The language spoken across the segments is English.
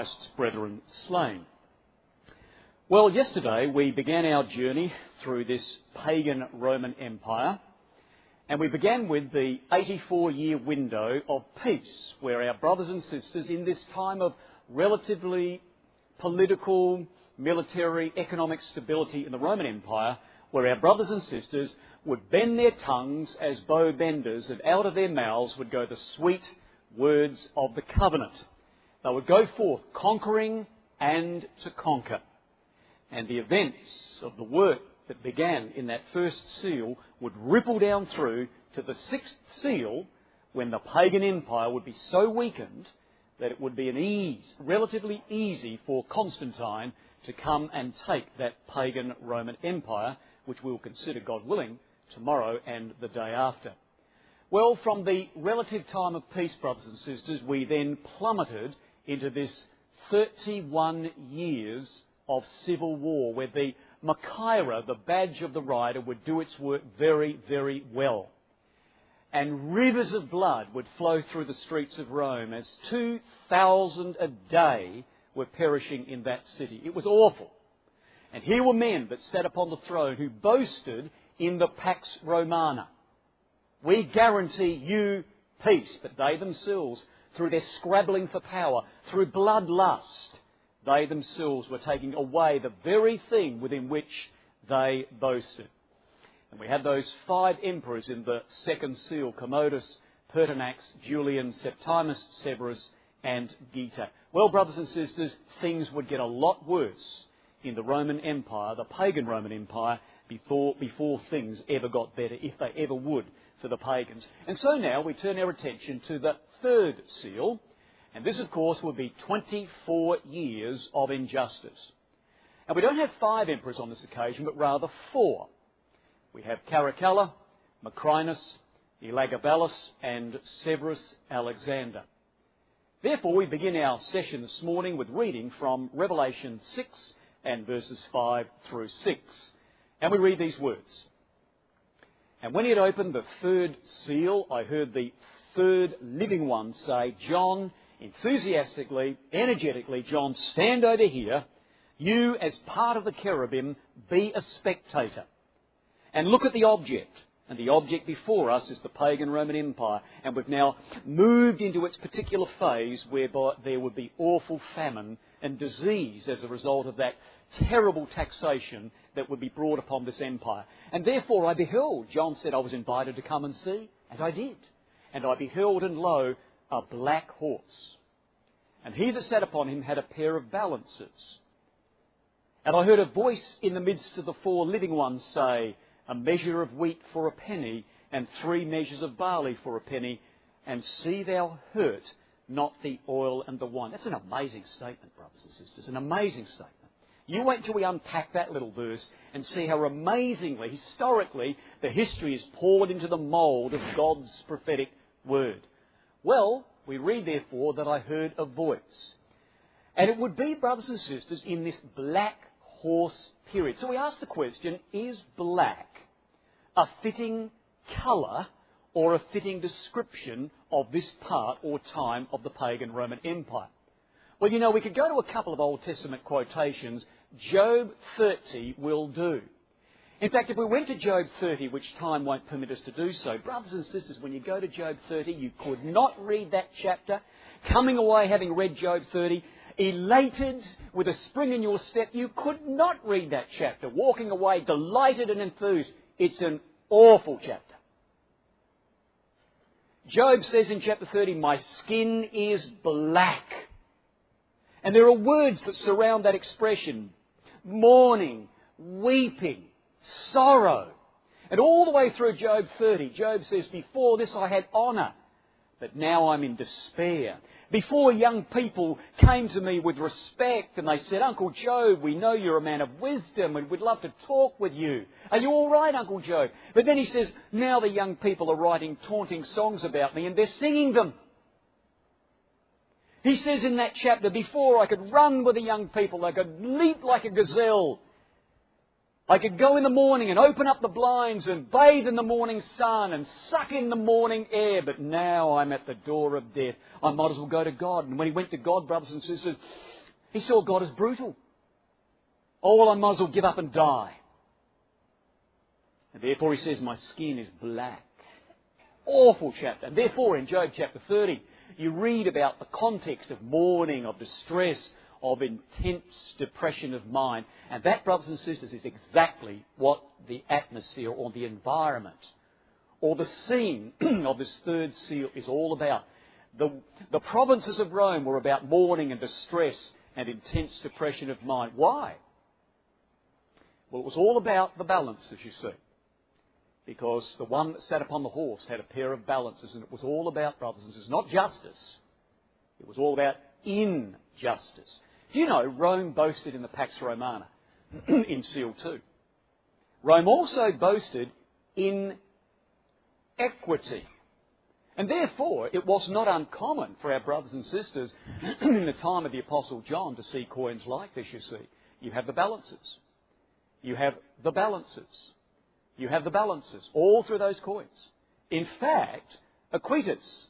Christ's brethren slain. Well, yesterday we began our journey through this pagan Roman Empire, and we began with the 84-year window of peace, where our brothers and sisters in this time of relatively political, military, economic stability in the Roman Empire, where our brothers and sisters would bend their tongues as bow benders, and out of their mouths would go the sweet words of the covenant. They would go forth conquering and to conquer. And the events of the work that began in that first seal would ripple down through to the sixth seal, when the pagan empire would be so weakened that it would be relatively easy for Constantine to come and take that pagan Roman Empire, which we will consider, God willing, tomorrow and the day after. Well, from the relative time of peace, brothers and sisters, we then plummeted into this 31 years of civil war, where the Machaira, the badge of the rider, would do its work very, very well. And rivers of blood would flow through the streets of Rome as 2,000 a day were perishing in that city. It was awful. And here were men that sat upon the throne who boasted in the Pax Romana. We guarantee you peace. But they themselves, through their scrabbling for power, through bloodlust, they themselves were taking away the very thing within which they boasted. And we had those 5 emperors in the second seal: Commodus, Pertinax, Julian, Septimus Severus, and Geta. Well, brothers and sisters, things would get a lot worse in the Roman Empire, the pagan Roman Empire, before things ever got better, if they ever would, for the pagans. And so now we turn our attention to the third seal, and this, of course, would be 24 years of injustice. And we don't have 5 emperors on this occasion, but rather 4. We have Caracalla, Macrinus, Elagabalus, and Severus Alexander. Therefore, we begin our session this morning with reading from Revelation 6 and verses 5 through 6. And we read these words. And when he had opened the third seal, I heard the third living one say, John, enthusiastically, energetically, John, stand over here. You, as part of the cherubim, be a spectator. And look at the object. And the object before us is the pagan Roman Empire. And we've now moved into its particular phase whereby there would be awful famine and disease as a result of that terrible taxation that would be brought upon this empire. And therefore I beheld, John said, I was invited to come and see, and I did. And I beheld, and lo, a black horse. And he that sat upon him had a pair of balances. And I heard a voice in the midst of the 4 living ones say, a measure of wheat for a penny, and 3 measures of barley for a penny, and see thou hurt not the oil and the wine. That's an amazing statement, brothers and sisters, an amazing statement. You wait till we unpack that little verse and see how amazingly, historically, the history is poured into the mould of God's prophetic word. Well, we read, therefore, that I heard a voice. And it would be, brothers and sisters, in this black horse period. So we ask the question, is black a fitting colour or a fitting description of this part or time of the pagan Roman Empire? Well, you know, we could go to a couple of Old Testament quotations. Job 30 will do. In fact, if we went to Job 30, which time won't permit us to do so, brothers and sisters, when you go to Job 30, you could not read that chapter, coming away having read Job 30, elated with a spring in your step. You could not read that chapter, walking away delighted and enthused. It's an awful chapter. Job says in chapter 30, my skin is black. And there are words that surround that expression: mourning, weeping, sorrow. And all the way through Job 30, Job says, before this I had honour, but now I'm in despair. Before, young people came to me with respect and they said, Uncle Job, we know you're a man of wisdom and we'd love to talk with you. Are you all right, Uncle Job? But then he says, now the young people are writing taunting songs about me and they're singing them. He says in that chapter, before I could run with the young people, I could leap like a gazelle. I could go in the morning and open up the blinds and bathe in the morning sun and suck in the morning air. But now I'm at the door of death. I might as well go to God. And when he went to God, brothers and sisters, He saw God as brutal. Oh, well, I might as well give up and die. And therefore he says, my skin is black. Awful chapter. And therefore in Job chapter 30, you read about the context of mourning, of distress, of intense depression of mind. And that, brothers and sisters, is exactly what the atmosphere or the environment or the scene of this third seal is all about. The provinces of Rome were about mourning and distress and intense depression of mind. Why? Well, it was all about the balances, you see. Because the one that sat upon the horse had a pair of balances, and it was all about, brothers and sisters, not justice. It was all about injustice. Do you know, Rome boasted in the Pax Romana, in Seal 2. Rome also boasted in equity. And therefore, it was not uncommon for our brothers and sisters in the time of the Apostle John to see coins like this, you see. You have the balances. You have the balances. You have the balances all through those coins. In fact, equitas,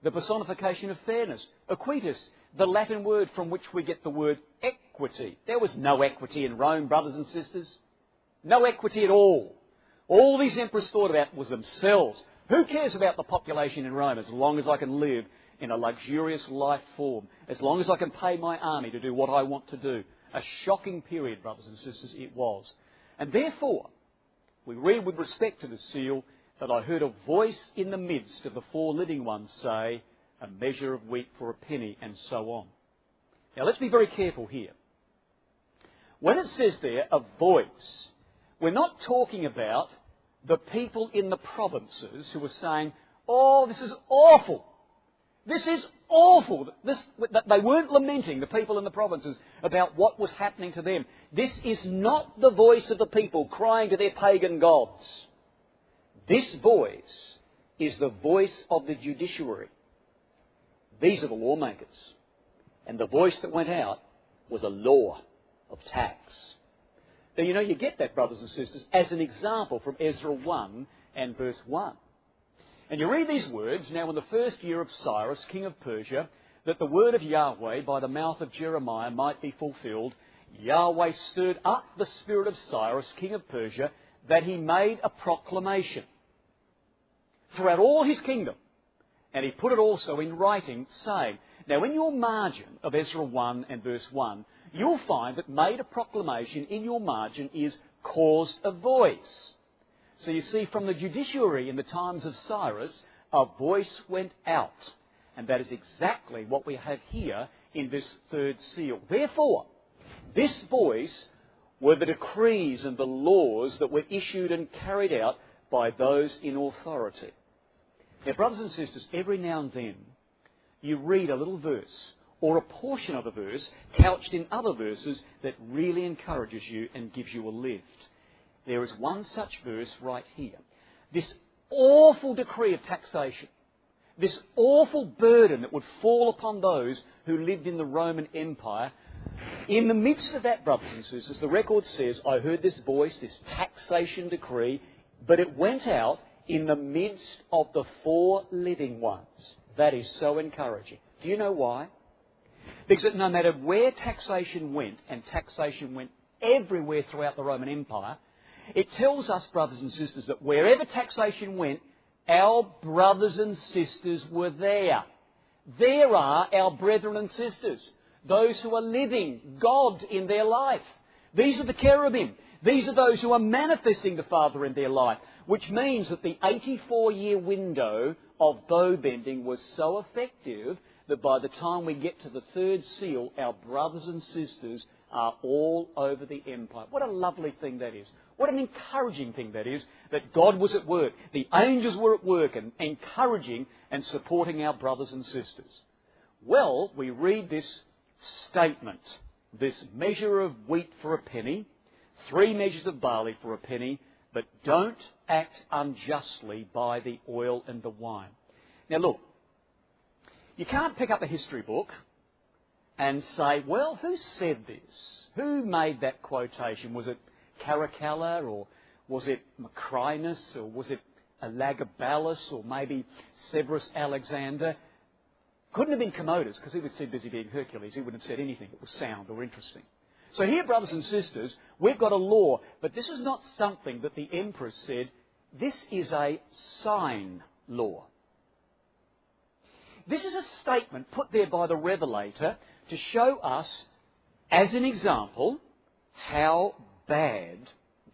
the personification of fairness. Equitas, the Latin word from which we get the word equity. There was no equity in Rome, brothers and sisters. No equity at all. All these emperors thought about was themselves. Who cares about the population in Rome as long as I can live in a luxurious life form, as long as I can pay my army to do what I want to do? A shocking period, brothers and sisters, it was. And therefore, we read with respect to the seal that I heard a voice in the midst of the four living ones say, a measure of wheat for a penny, and so on. Now let's be very careful here. When it says there, a voice, we're not talking about the people in the provinces who were saying, oh, this is awful. This is awful. They weren't lamenting, the people in the provinces, about what was happening to them. This is not the voice of the people crying to their pagan gods. This voice is the voice of the judiciary. These are the lawmakers. And the voice that went out was a law of tax. Now, you know, you get that, brothers and sisters, as an example from Ezra 1 and verse 1. And you read these words, now in the first year of Cyrus, king of Persia, that the word of Yahweh by the mouth of Jeremiah might be fulfilled, Yahweh stirred up the spirit of Cyrus, king of Persia, that he made a proclamation throughout all his kingdom. And he put it also in writing, saying, now in your margin of Ezra 1 and verse 1, you'll find that made a proclamation in your margin is caused a voice. So you see, from the judiciary in the times of Cyrus, a voice went out. And that is exactly what we have here in this third seal. Therefore, this voice were the decrees and the laws that were issued and carried out by those in authority. Now, brothers and sisters, every now and then you read a little verse or a portion of a verse couched in other verses that really encourages you and gives you a lift. There is one such verse right here. This awful decree of taxation, this awful burden that would fall upon those who lived in the Roman Empire. In the midst of that, brothers and sisters, the record says, I heard this voice, this taxation decree, but it went out in the midst of the four living ones. That is so encouraging. Do you know why? Because no matter where taxation went, and taxation went everywhere throughout the Roman Empire, it tells us, brothers and sisters, that wherever taxation went, our brothers and sisters were there. There are our brethren and sisters, those who are living God in their life. These are the cherubim. These are those who are manifesting the Father in their life, which means that the 84-year window of bow bending was so effective that by the time we get to the third seal, our brothers and sisters are all over the empire. What a lovely thing that is. What an encouraging thing that is, that God was at work. The angels were at work and encouraging and supporting our brothers and sisters. Well, we read this statement, this measure of wheat for a penny, 3 measures of barley for a penny, but don't act unjustly by the oil and the wine. Now look, you can't pick up a history book and say, well, who said this? Who made that quotation? Was it Caracalla, or was it Macrinus, or was it Elagabalus, or maybe Severus Alexander? Couldn't have been Commodus because he was too busy being Hercules. He wouldn't have said anything that was sound or interesting. So here, brothers and sisters, we've got a law, but this is not something that the emperor said. This is a sign law. This is a statement put there by the revelator to show us, as an example, how bad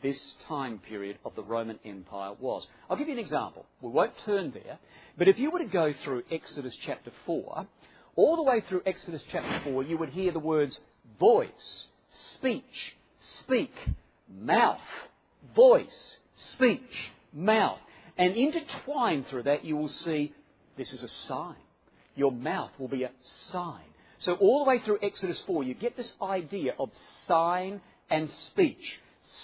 this time period of the Roman Empire was. I'll give you an example. We won't turn there, but if you were to go through Exodus chapter 4, all the way through Exodus chapter 4, you would hear the words voice, speech, speak, mouth, voice, speech, mouth. And intertwined through that, you will see this is a sign. Your mouth will be a sign. So all the way through Exodus 4, you get this idea of sign and speech,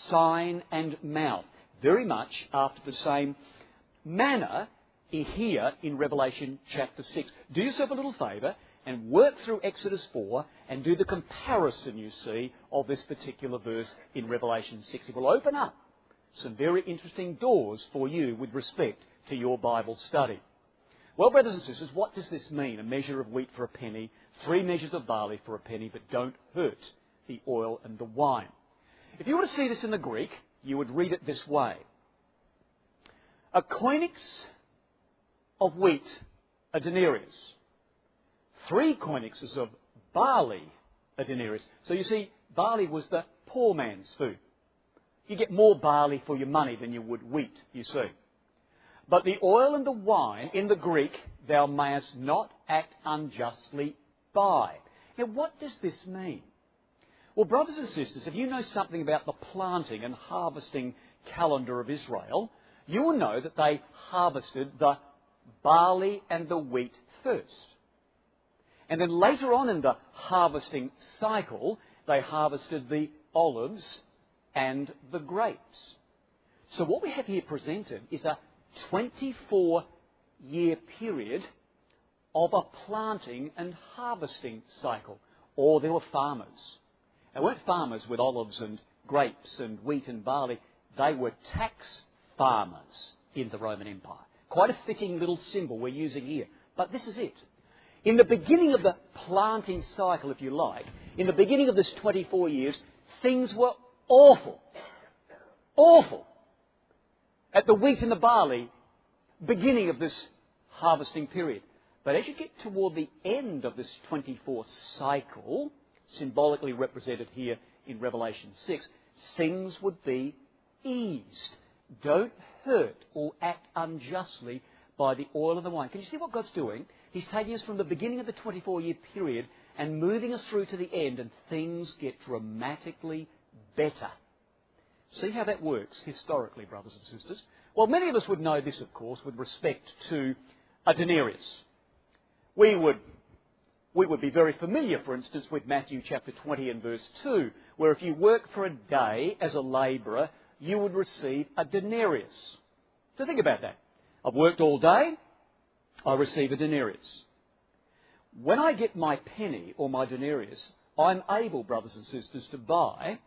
sign and mouth, very much after the same manner here in Revelation chapter 6. Do yourself a little favour and work through Exodus 4 and do the comparison, you see, of this particular verse in Revelation 6. It will open up some very interesting doors for you with respect to your Bible study. Well, brothers and sisters, what does this mean? A measure of wheat for a penny, 3 measures of barley for a penny, but don't hurt the oil and the wine. If you were to see this in the Greek, you would read it this way. A koinix of wheat, a denarius. 3 koinixes of barley, a denarius. So you see, barley was the poor man's food. You get more barley for your money than you would wheat, you see. But the oil and the wine, in the Greek, thou mayest not act unjustly buy. Now, what does this mean? Well, brothers and sisters, if you know something about the planting and harvesting calendar of Israel, you will know that they harvested the barley and the wheat first. And then later on in the harvesting cycle, they harvested the olives and the grapes. So what we have here presented is a 24-year period of a planting and harvesting cycle. Or there were farmers. They weren't farmers with olives and grapes and wheat and barley. They were tax farmers in the Roman Empire. Quite a fitting little symbol we're using here. But this is it. In the beginning of the planting cycle, if you like, in the beginning of this 24 years, things were awful. Awful. At the wheat and the barley, beginning of this harvesting period. But as you get toward the end of this 24 cycle, symbolically represented here in Revelation 6, things would be eased. Don't hurt or act unjustly by the oil and the wine. Can you see what God's doing? He's taking us from the beginning of the 24-year period and moving us through to the end, and things get dramatically better. See how that works historically, brothers and sisters? Well, many of us would know this, of course, with respect to a denarius. We would be very familiar, for instance, with Matthew chapter 20 and verse 2, where if you work for a day as a labourer, you would receive a denarius. So think about that. I've worked all day, I receive a denarius. When I get my penny or my denarius, I'm able, brothers and sisters, to buy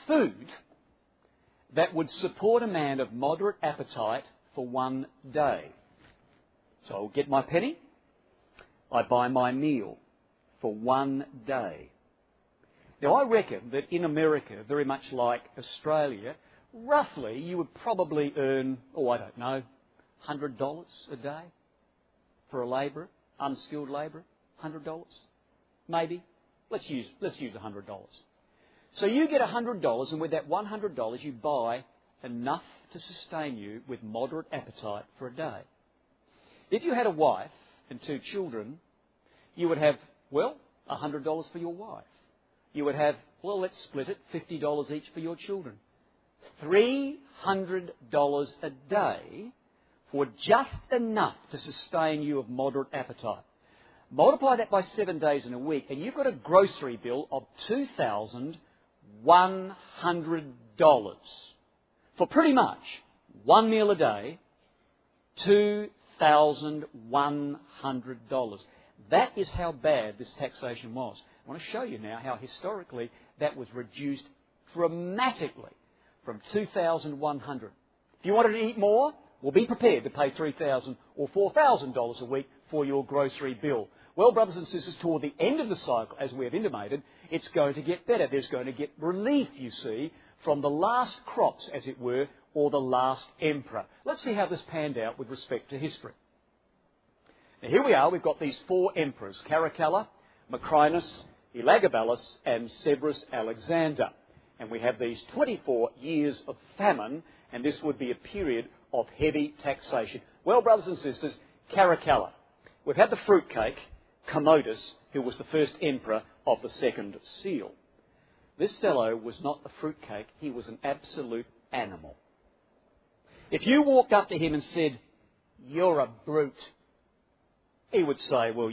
food that would support a man of moderate appetite for one day. So I'll get my penny, I buy my meal for one day. Now I reckon that in America, very much like Australia, roughly you would probably earn, $100 a day for a labourer, unskilled labourer, $100, maybe. Let's use $100. So you get $100, and with that $100 you buy enough to sustain you with moderate appetite for a day. If you had a wife and 2 children, you would have, $100 for your wife. You would have, let's split it, $50 each for your children. $300 a day for just enough to sustain you of moderate appetite. Multiply that by 7 days in a week, and you've got a grocery bill of $2,100 for pretty much one meal a day, $2,100. That is how bad this taxation was. I want to show you now how historically that was reduced dramatically from $2,100. If you wanted to eat more, well, be prepared to pay $3,000 or $4,000 a week for your grocery bill. Well, brothers and sisters, toward the end of the cycle, as we have intimated, it's going to get better. There's going to get relief, you see, from the last crops, as it were, or the last emperor. Let's see how this panned out with respect to history. Now, here we are. We've got these 4 emperors, Caracalla, Macrinus, Elagabalus, and Severus Alexander. And we have these 24 years of famine, and this would be a period of heavy taxation. Well, brothers and sisters, Caracalla. We've had the fruitcake, Commodus, who was the first emperor of the second seal. This fellow was not a fruitcake, he was an absolute animal. If you walked up to him and said, "You're a brute," he would say, "Well,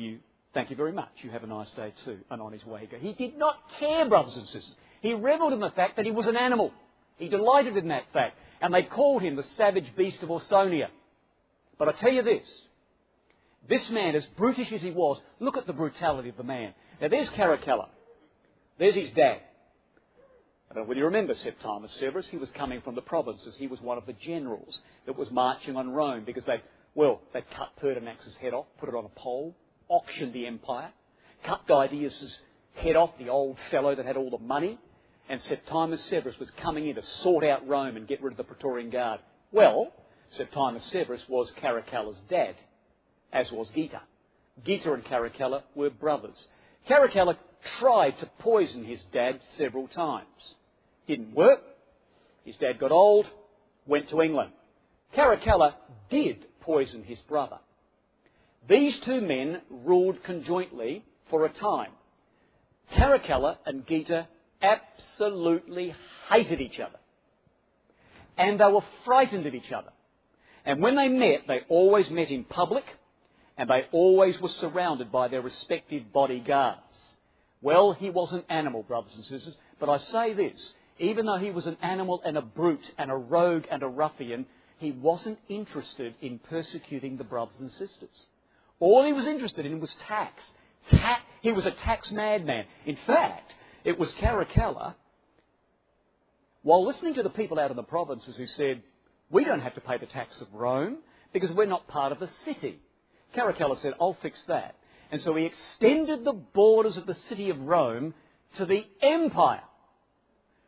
thank you very much, you have a nice day too," and on his way he goes. He did not care, brothers and sisters. He revelled in the fact that he was an animal. He delighted in that fact. And they called him the savage beast of Ausonia. But I tell you this man, as brutish as he was, look at the brutality of the man. Now there's Caracalla. There's his dad. I don't know whether you remember Septimus Severus. He was coming from the provinces. He was one of the generals that was marching on Rome because they'd cut Pertinax's head off, put it on a pole, auctioned the empire, cut Didius's head off, the old fellow that had all the money, and Septimus Severus was coming in to sort out Rome and get rid of the Praetorian Guard. Well, Septimus Severus was Caracalla's dad, as was Geta. Geta and Caracalla were brothers. Caracalla tried to poison his dad several times. Didn't work. His dad got old, went to England. Caracalla did poison his brother. These 2 men ruled conjointly for a time. Caracalla and Geta absolutely hated each other. And they were frightened of each other. And when they met, they always met in public, and they always were surrounded by their respective bodyguards. Well, he was an animal, brothers and sisters, but I say this, even though he was an animal and a brute and a rogue and a ruffian, he wasn't interested in persecuting the brothers and sisters. All he was interested in was tax. He was a tax madman. In fact, it was Caracalla, while listening to the people out in the provinces who said, "We don't have to pay the tax of Rome because we're not part of the city." Caracalla said, "I'll fix that." And so he extended the borders of the city of Rome to the empire.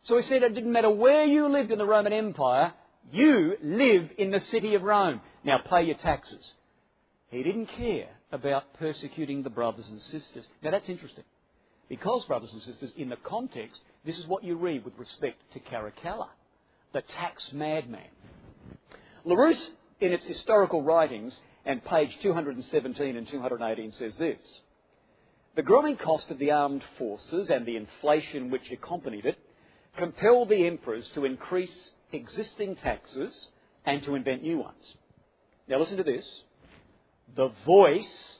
So he said it didn't matter where you lived in the Roman Empire, you live in the city of Rome. Now pay your taxes. He didn't care about persecuting the brothers and sisters. Now that's interesting. Because, brothers and sisters, in the context, this is what you read with respect to Caracalla, the tax madman. Larousse, in its historical writings, and page 217 and 218 says this: "The growing cost of the armed forces and the inflation which accompanied it compelled the emperors to increase existing taxes and to invent new ones." Now listen to this. "The voice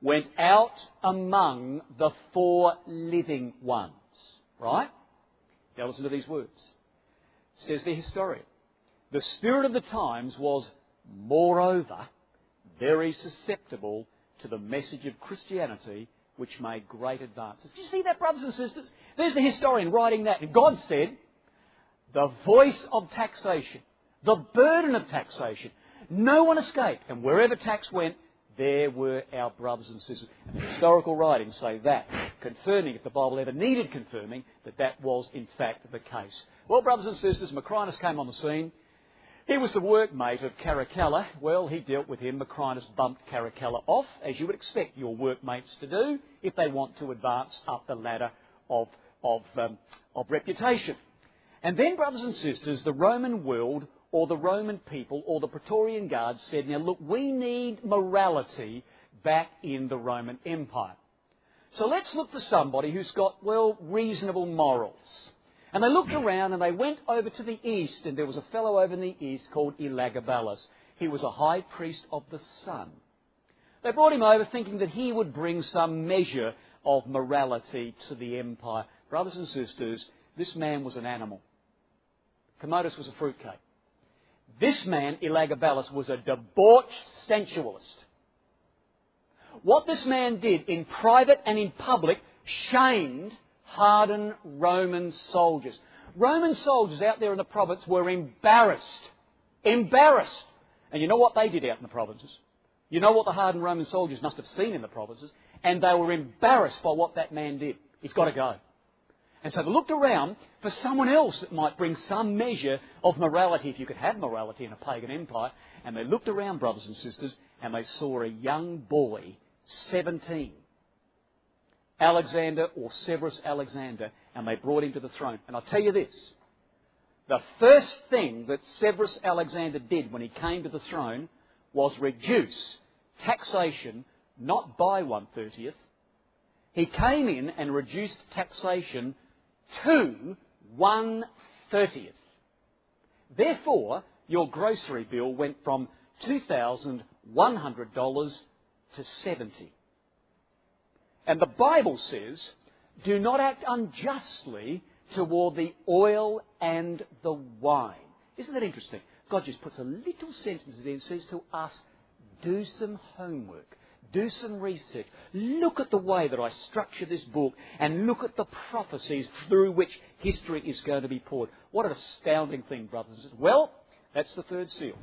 went out among the 4 living ones." Right? Now listen to these words. Says the historian, "The spirit of the times was, moreover, very susceptible to the message of Christianity, which made great advances." Do you see that, brothers and sisters? There's the historian writing that. And God said, the voice of taxation, the burden of taxation, no one escaped. And wherever tax went, there were our brothers and sisters. And the historical writings say that, confirming, if the Bible ever needed confirming, that was in fact the case. Well, brothers and sisters, Macrinus came on the scene. He was the workmate of Caracalla. Well, he dealt with him. Macrinus bumped Caracalla off, as you would expect your workmates to do if they want to advance up the ladder of reputation. And then, brothers and sisters, the Roman world, or the Roman people, or the Praetorian Guard said, "Now look, we need morality back in the Roman Empire. So let's look for somebody who's got, well, reasonable morals." And they looked around and they went over to the east, and there was a fellow over in the east called Elagabalus. He was a high priest of the sun. They brought him over thinking that he would bring some measure of morality to the empire. Brothers and sisters, this man was an animal. Commodus was a fruitcake. This man, Elagabalus, was a debauched sensualist. What this man did in private and in public shamed hardened Roman soldiers. Roman soldiers out there in the province were embarrassed. Embarrassed. And you know what they did out in the provinces? You know what the hardened Roman soldiers must have seen in the provinces, and they were embarrassed by what that man did. He's got to go. And so they looked around for someone else that might bring some measure of morality, if you could have morality in a pagan empire. And they looked around, brothers and sisters, and they saw a young boy, 17, Alexander or Severus Alexander, and they brought him to the throne. And I'll tell you this, the first thing that Severus Alexander did when he came to the throne was reduce taxation not by 1/30th. He came in and reduced taxation to 1/30th. Therefore, your grocery bill went from $2,100 to $70. And the Bible says, do not act unjustly toward the oil and the wine. Isn't that interesting? God just puts a little sentence in and says to us, do some homework. Do some research. Look at the way that I structure this book and look at the prophecies through which history is going to be poured. What an astounding thing, brothers and sisters. Well, that's the third seal.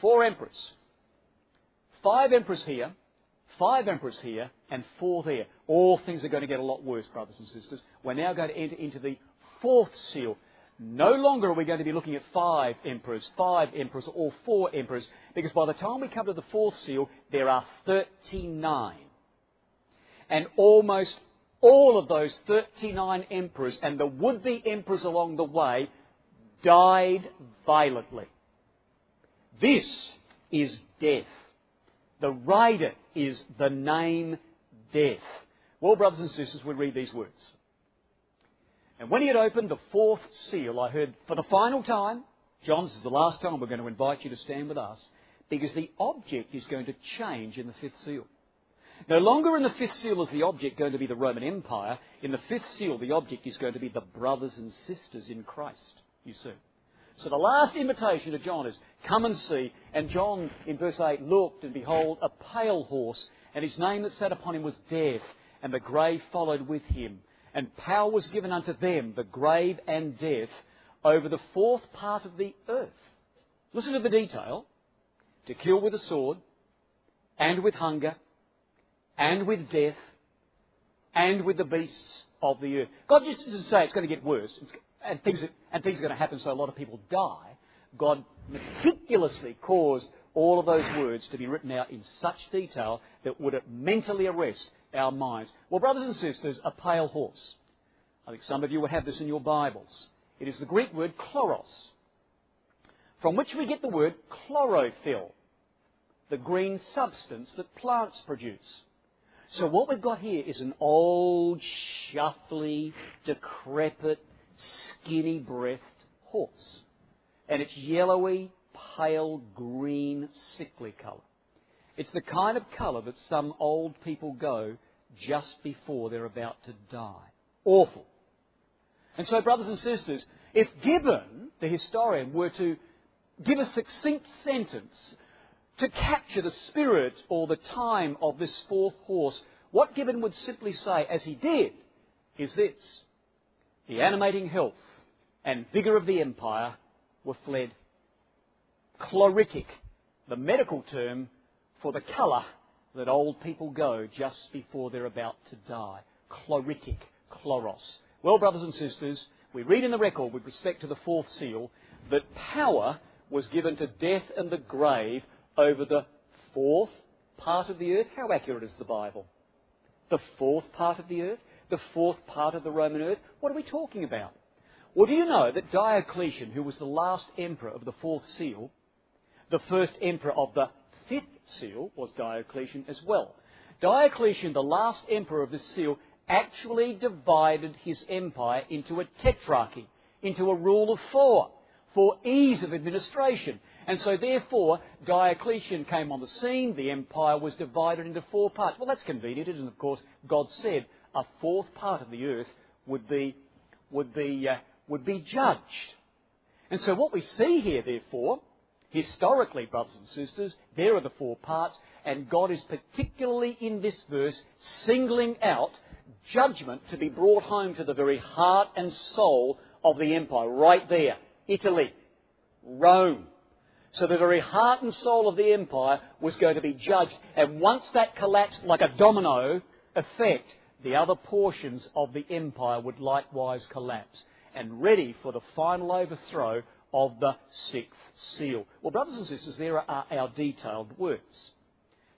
4 emperors. 5 emperors here, 5 emperors here, and 4 there. All things are going to get a lot worse, brothers and sisters. We're now going to enter into the 4th seal. No longer are we going to be looking at 5 emperors, or 4 emperors, because by the time we come to the 4th seal, there are 39. And almost all of those 39 emperors and the would-be emperors along the way died violently. This is death. The rider is the name death. Well, brothers and sisters, we read these words. And when he had opened the 4th seal, I heard for the final time, John, this is the last time we're going to invite you to stand with us, because the object is going to change in the 5th seal. No longer in the 5th seal is the object going to be the Roman Empire. In the 5th seal, the object is going to be the brothers and sisters in Christ, you see. So the last invitation to John is, come and see. And John, in verse 8, looked, and behold, a pale horse, and his name that sat upon him was Death, and the grave followed with him. And power was given unto them, the grave and death, over the 4th part of the earth. Listen to the detail. To kill with a sword, and with hunger, and with death, and with the beasts of the earth. God just doesn't say it's going to get worse, and things are going to happen so a lot of people die. God meticulously caused all of those words to be written out in such detail that would mentally arrest our minds. Well, brothers and sisters, a pale horse. I think some of you would have this in your Bibles. It is the Greek word chloros, from which we get the word chlorophyll, the green substance that plants produce. So what we've got here is an old, shuffly, decrepit, skinny-breathed horse. And it's yellowy, pale green, sickly colour. It's the kind of colour that some old people go just before they're about to die. Awful. And so, brothers and sisters, if Gibbon, the historian, were to give a succinct sentence to capture the spirit or the time of this 4th horse, what Gibbon would simply say, as he did, is this: the animating health and vigour of the empire were fled. Chloritic, the medical term for the colour that old people go just before they're about to die. Chloritic, chloros. Well, brothers and sisters, we read in the record with respect to the 4th seal that power was given to death and the grave over the 4th part of the earth. How accurate is the Bible? The 4th part of the earth? The 4th part of the Roman earth? What are we talking about? Well, do you know that Diocletian, who was the last emperor of the 4th seal, the first emperor of the 5th seal was Diocletian as well. Diocletian, the last emperor of this seal, actually divided his empire into a tetrarchy, into a rule of 4, for ease of administration. And so therefore, Diocletian came on the scene, the empire was divided into 4 parts. Well, that's convenient, isn't it? Of course, God said a 4th part of the earth would be judged. And so what we see here, therefore, historically, brothers and sisters, there are the 4 parts, and God is particularly in this verse singling out judgment to be brought home to the very heart and soul of the empire, right there. Italy, Rome. So the very heart and soul of the empire was going to be judged. And once that collapsed like a domino effect, the other portions of the empire would likewise collapse, and ready for the final overthrow of the sixth seal. Well, brothers and sisters, there are our detailed words.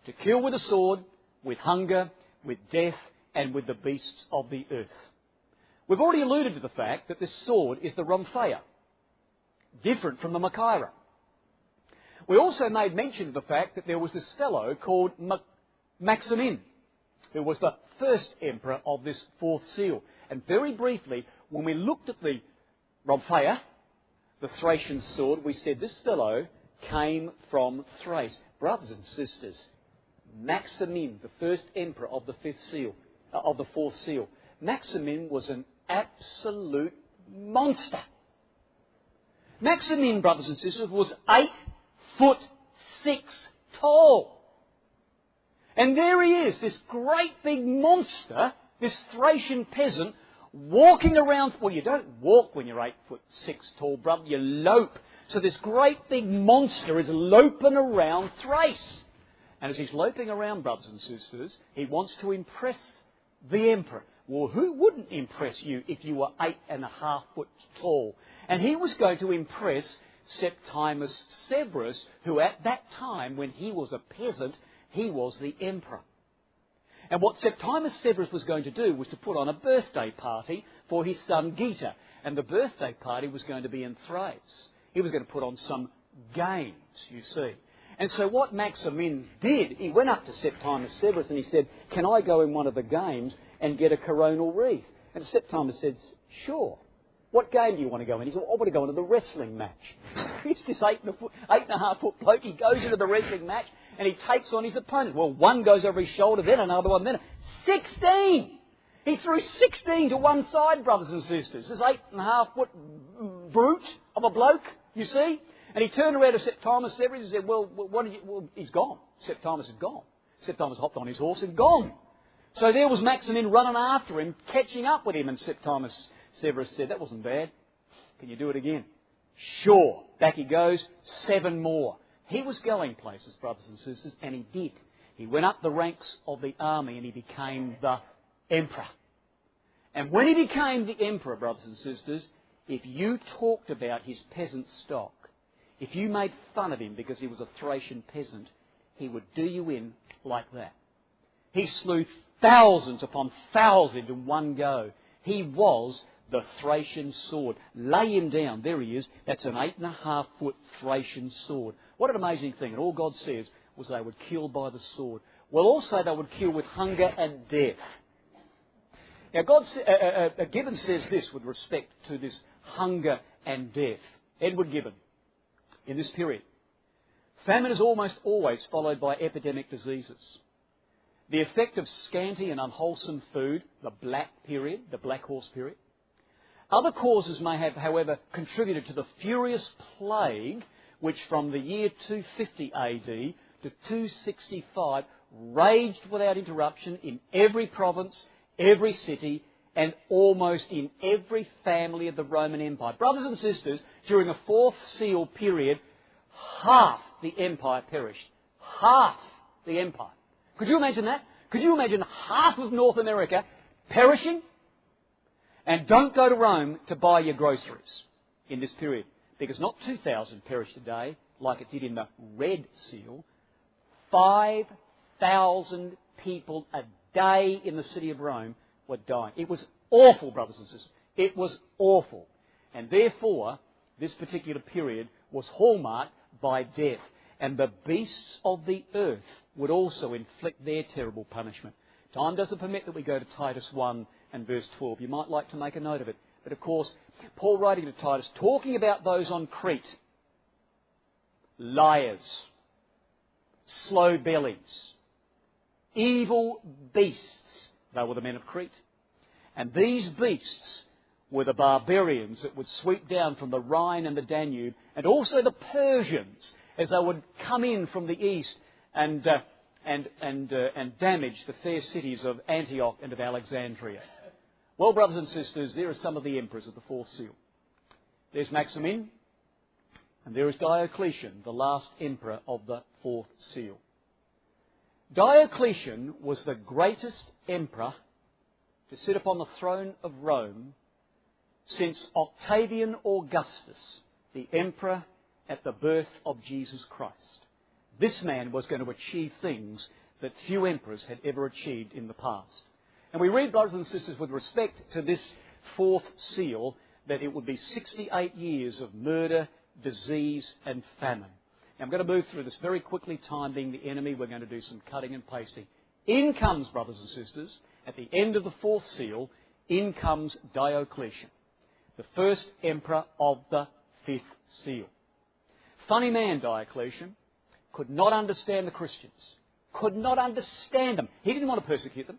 To kill with a sword, with hunger, with death, and with the beasts of the earth. We've already alluded to the fact that this sword is the Rhomphaia, different from the Machaira. We also made mention of the fact that there was this fellow called Maximin, who was the first emperor of this fourth seal. And very briefly, when we looked at the Rhomphaia, the Thracian sword, we said this fellow came from Thrace. Brothers and sisters, Maximin, the first emperor of the fourth seal, Maximin was an absolute monster. Maximin, brothers and sisters, was 8'6" tall. And there he is, this great big monster, this Thracian peasant, walking around. Well, you don't walk when you're 8'6" tall, brother, you lope. So this great big monster is loping around Thrace. And as he's loping around, brothers and sisters, he wants to impress the emperor. Well, who wouldn't impress you if you were 8.5 foot tall? And he was going to impress Septimus Severus, who at that time, when he was a peasant, he was the emperor. And what Septimus Severus was going to do was to put on a birthday party for his son Geta. And the birthday party was going to be in Thrace. He was going to put on some games, you see. And so what Maximin did, he went up to Septimus Severus and he said, "Can I go in one of the games and get a coronal wreath?" And Septimus said, "Sure. What game do you want to go in?" He said, "I want to go into the wrestling match." It's this 8.5 foot bloke. He goes into the wrestling match and he takes on his opponent. Well, one goes over his shoulder, then another one, then 16! He threw 16 to one side, brothers and sisters. This 8.5 foot brute of a bloke, you see. And he turned around to Septimus Severus and said, well, he's gone. Septimus is gone. Septimus hopped on his horse and gone. So there was Maximin running after him, catching up with him, and Septimus Severus said, "That wasn't bad. Can you do it again?" "Sure." Back he goes, 7 more. He was going places, brothers and sisters, and he did. He went up the ranks of the army and he became the emperor. And when he became the emperor, brothers and sisters, if you talked about his peasant stock, if you made fun of him because he was a Thracian peasant, he would do you in like that. He slew thousands upon thousands in one go. He was the Thracian sword. Lay him down. There he is. That's an 8.5 foot Thracian sword. What an amazing thing. And all God says was they would kill by the sword. Well, also they would kill with hunger and death. Now, Gibbon says this with respect to this hunger and death. Edward Gibbon, in this period, famine is almost always followed by epidemic diseases. The effect of scanty and unwholesome food, the Black period, the Black Horse period. Other causes may have, however, contributed to the furious plague which from the year 250 AD to 265 raged without interruption in every province, every city, and almost in every family of the Roman Empire. Brothers and sisters, during the fourth seal period, half the empire perished. Half the empire. Could you imagine that? Could you imagine half of North America perishing? And don't go to Rome to buy your groceries in this period, because not 2,000 perished a day like it did in the Red Seal. 5,000 people a day in the city of Rome were dying. It was awful, brothers and sisters. It was awful. And therefore, this particular period was hallmarked by death. And the beasts of the earth would also inflict their terrible punishment. Time doesn't permit that we go to Titus 1 and verse 12. You might like to make a note of it. But of course, Paul writing to Titus, talking about those on Crete, liars, slow bellies, evil beasts. They were the men of Crete. And these beasts were the barbarians that would sweep down from the Rhine and the Danube, and also the Persians, as they would come in from the east and damage the fair cities of Antioch and of Alexandria. Well, brothers and sisters, there are some of the emperors of the fourth seal. There's Maximin. And there is Diocletian, the last emperor of the fourth seal. Diocletian was the greatest emperor to sit upon the throne of Rome since Octavian Augustus, the emperor at the birth of Jesus Christ. This man was going to achieve things that few emperors had ever achieved in the past. And we read, brothers and sisters, with respect to this fourth seal, that it would be 68 years of murder, disease and famine. Now I'm going to move through this very quickly, time being the enemy. We're going to do some cutting and pasting. In comes, brothers and sisters, at the end of the fourth seal, in comes Diocletian, the first emperor of the fifth seal. Funny man, Diocletian. Could not understand the Christians. Could not understand them. He didn't want to persecute them.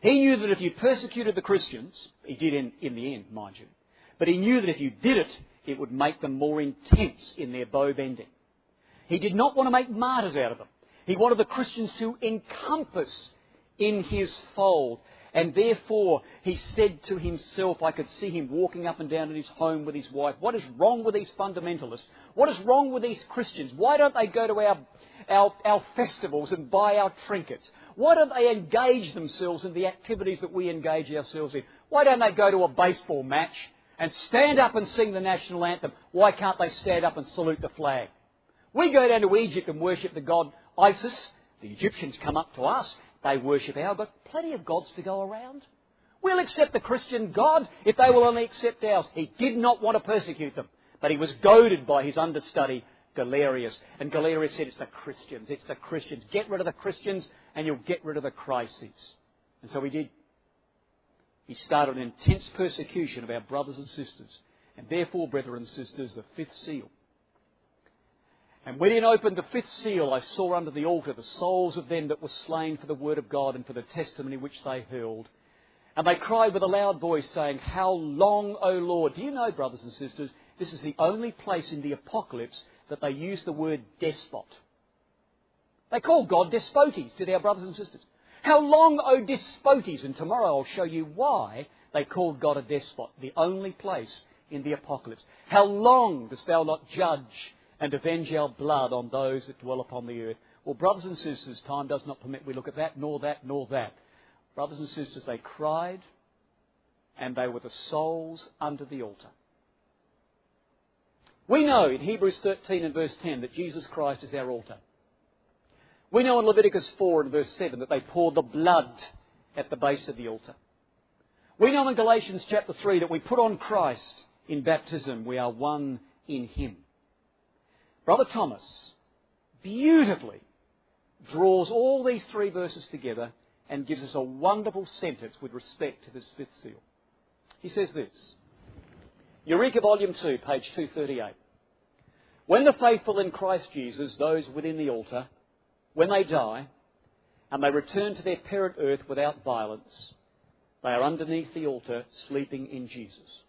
He knew that if you persecuted the Christians, he did in the end, mind you, but he knew that if you did it, it would make them more intense in their bow bending. He did not want to make martyrs out of them. He wanted the Christians to encompass in his fold. And therefore, he said to himself, I could see him walking up and down in his home with his wife, what is wrong with these fundamentalists? What is wrong with these Christians? Why don't they go to our festivals and buy our trinkets? Why don't they engage themselves in the activities that we engage ourselves in? Why don't they go to a baseball match and stand up and sing the national anthem? Why can't they stand up and salute the flag? We go down to Egypt and worship the god Isis. The Egyptians come up to us. They worship our God. Plenty of gods to go around. We'll accept the Christian God if they will only accept ours. He did not want to persecute them, but he was goaded by his understudy, Galerius. And Galerius said, it's the Christians, it's the Christians. Get rid of the Christians and you'll get rid of the crises. And so he did. He started an intense persecution of our brothers and sisters. And therefore, brethren and sisters, the fifth seal. And when he opened the fifth seal, I saw under the altar the souls of them that were slain for the word of God and for the testimony which they held. And they cried with a loud voice, saying, How long, O Lord? Do you know, brothers and sisters, this is the only place in the Apocalypse that they use the word despot. They call God despotes to their brothers and sisters. How long, O despotes? And tomorrow I'll show you why they called God a despot, the only place in the Apocalypse. How long dost thou not judge and avenge our blood on those that dwell upon the earth? Well, brothers and sisters, time does not permit we look at that, nor that, nor that. Brothers and sisters, they cried, and they were the souls under the altar. We know in Hebrews 13 and verse 10 that Jesus Christ is our altar. We know in Leviticus 4 and verse 7 that they poured the blood at the base of the altar. We know in Galatians chapter 3 that we put on Christ in baptism. We are one in Him. Brother Thomas beautifully draws all these three verses together and gives us a wonderful sentence with respect to this fifth seal. He says this, Eureka Volume 2, page 238. When the faithful in Christ Jesus, those within the altar, when they die, and they return to their parent earth without violence, they are underneath the altar sleeping in Jesus.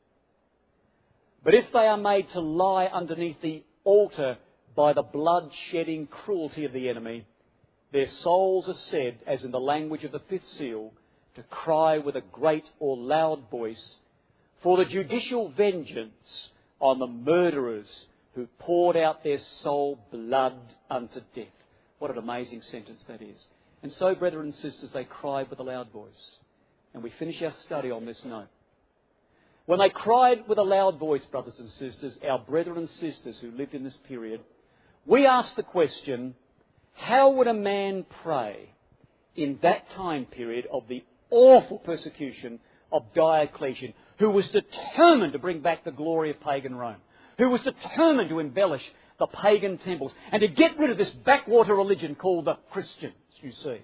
But if they are made to lie underneath the altar by the blood-shedding cruelty of the enemy, their souls are said, as in the language of the fifth seal, to cry with a great or loud voice for the judicial vengeance on the murderers who poured out their soul blood unto death. What an amazing sentence that is. And so, brethren and sisters, they cried with a loud voice. And we finish our study on this note. When they cried with a loud voice, brothers and sisters, our brethren and sisters who lived in this period, we ask the question, how would a man pray in that time period of the awful persecution of Diocletian, who was determined to bring back the glory of pagan Rome, who was determined to embellish the pagan temples and to get rid of this backwater religion called the Christians, you see?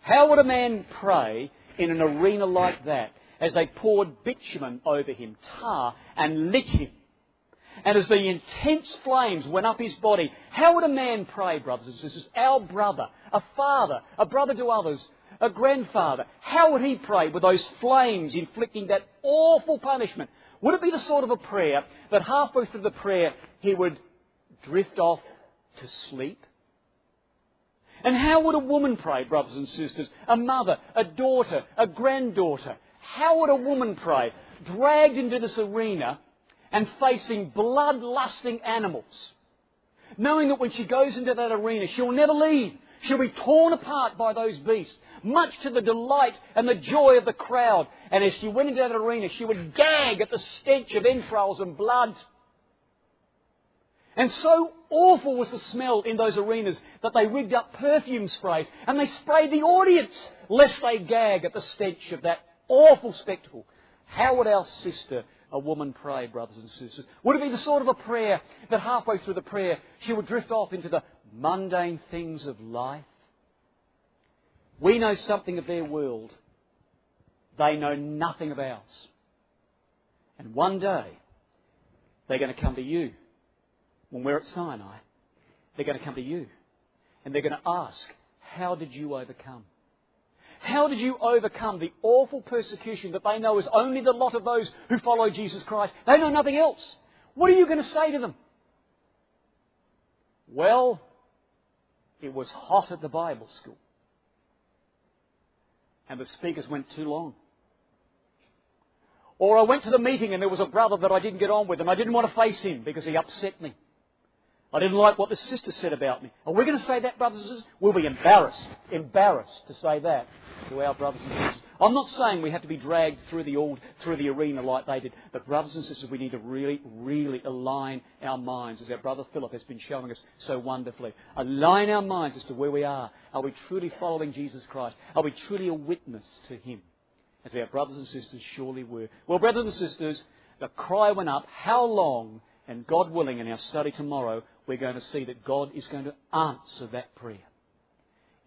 How would a man pray in an arena like that as they poured bitumen over him, tar, and lit him? And as the intense flames went up his body, how would a man pray, brothers and sisters? Our brother, a father, a brother to others, a grandfather, how would he pray with those flames inflicting that awful punishment? Would it be the sort of a prayer that halfway through the prayer he would drift off to sleep? And how would a woman pray, brothers and sisters? A mother, a daughter, a granddaughter. How would a woman pray? Dragged into this arena and facing blood-lusting animals, knowing that when she goes into that arena, she'll never leave. She'll be torn apart by those beasts, much to the delight and the joy of the crowd. And as she went into that arena, she would gag at the stench of entrails and blood. And so awful was the smell in those arenas that they rigged up perfume sprays and they sprayed the audience lest they gag at the stench of that awful spectacle. How would our sister, a woman, pray, brothers and sisters? Would it be the sort of a prayer that halfway through the prayer she would drift off into the mundane things of life? We know something of their world. They know nothing of ours. And one day they're going to come to you. When we're at Sinai, they're going to come to you and they're going to ask, how did you overcome? How did you overcome the awful persecution that they know is only the lot of those who follow Jesus Christ? They know nothing else. What are you going to say to them? Well, it was hot at the Bible school. And the speakers went too long. Or I went to the meeting and there was a brother that I didn't get on with and I didn't want to face him because he upset me. I didn't like what the sister said about me. Are we going to say that, brothers and sisters? We'll be embarrassed to say that to our brothers and sisters. I'm not saying we have to be dragged through the arena like they did. But brothers and sisters, we need to really, really align our minds, as our brother Philip has been showing us so wonderfully. Align our minds as to where we are. Are we truly following Jesus Christ? Are we truly a witness to Him? As our brothers and sisters surely were. Well, brothers and sisters, the cry went up, how long? And God willing, in our study tomorrow, we're going to see that God is going to answer that prayer.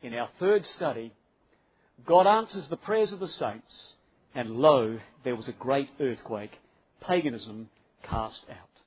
In our third study, God answers the prayers of the saints, and lo, there was a great earthquake, paganism cast out.